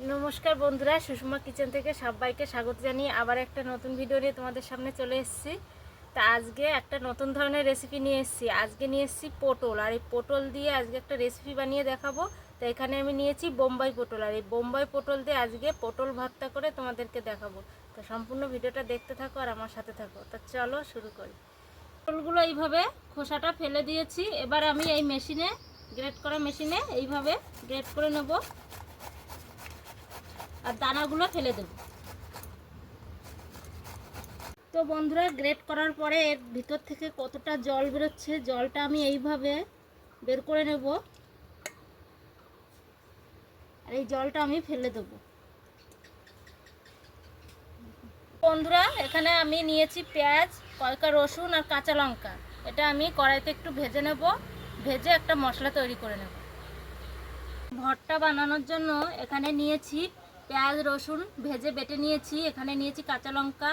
নমস্কার বন্ধুরা, সুষমা কিচেন থেকে সবাইকে স্বাগত জানিয়ে আবার একটা নতুন ভিডিও নিয়ে তোমাদের সামনে চলে এসেছি। তা আজকে একটা নতুন ধরনের রেসিপি নিয়ে এসেছি। আজকে নিয়ে এসেছি পটল, আর এই পটল দিয়ে আজকে একটা রেসিপি বানিয়ে দেখাবো। তো এখানে আমি নিয়েছি বোম্বাই পটল, আর এই বোম্বাই পটল দিয়ে আজকে পটল ভর্তা করে তোমাদেরকে দেখাবো। তো সম্পূর্ণ ভিডিওটা দেখতে থাকো আর আমার সাথে থাকো। তো চলো শুরু করি। পটলগুলো এইভাবে খোসাটা ফেলে দিয়েছি। এবার আমি এই মেশিনে, গ্রেট করা মেশিনে এইভাবে গ্রেট করে নেব আর দানাগুলো ফেলে দেব। তো বন্ধুরা, গ্রেট করার পরে এর ভিতর থেকে কতটা জল বেরোচ্ছে, জলটা আমি এইভাবে বের করে নেব আর এই জলটা আমি ফেলে দেব। বন্ধুরা, এখানে আমি নিয়েছি পেঁয়াজ, কয়েকটা রসুন আর কাঁচা লঙ্কা। এটা আমি কড়াইতে একটু ভেজে নেব, ভেজে একটা মশলা তৈরি করে নেব। ভর্তা বানানোর জন্য এখানে নিয়েছি পেঁয়াজ রসুন ভেজে বেটে নিয়েছি, এখানে নিয়েছি কাঁচা লঙ্কা,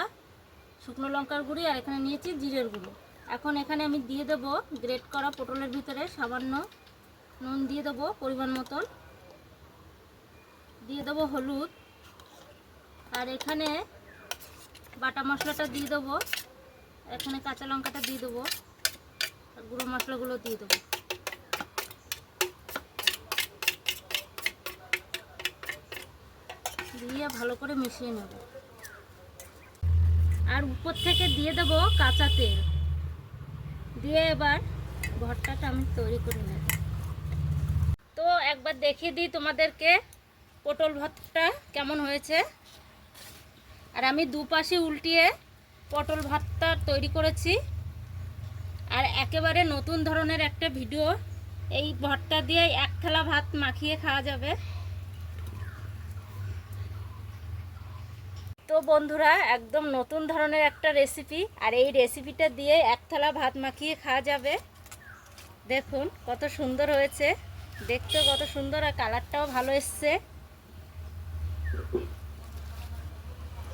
শুকনো লঙ্কার গুঁড়ি, আর এখানে নিয়েছি জিরের গুঁড়ো। এখন এখানে আমি দিয়ে দেবো গ্রেট করা পটলের ভিতরে সামান্য নুন দিয়ে দেবো, পরিমাণ মতন দিয়ে দেবো হলুদ, আর এখানে বাটা মশলাটা দিয়ে দেবো, এখানে কাঁচা লঙ্কাটা দিয়ে দেবো, আর গুঁড়ো মশলাগুলো দিয়ে দেবো। দিয়ে ভালো করে মিশিয়ে নেব, আর উপর থেকে দিয়ে দেবো কাঁচা তেল দিয়ে এবার ভর্তাটা আমি তৈরি করে নেব। তো একবার দেখিয়ে দিই তোমাদেরকে পটল ভর্তা কেমন হয়েছে। আর আমি দুপাশে উল্টিয়ে পটল ভর্তা তৈরি করেছি, আর একেবারে নতুন ধরনের একটা ভিডিও। এই ভর্তা দিয়ে এক থালা ভাত মাখিয়ে খাওয়া যাবে। তো বন্ধুরা, একদম নতুন ধরনের একটা রেসিপি, আর এই রেসিপিটা দিয়ে এক থালা ভাত মাখিয়ে খাওয়া যাবে। দেখুন কত সুন্দর হয়েছে, দেখতেও কত সুন্দর, আর কালারটাও ভালো এসছে।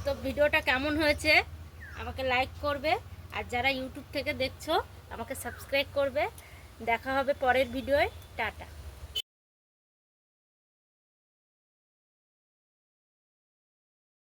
তো ভিডিওটা কেমন হয়েছে আমাকে লাইক করবে, আর যারা ইউটিউব থেকে দেখছো আমাকে সাবস্ক্রাইব করবে। দেখা হবে পরের ভিডিওয়। টাটা।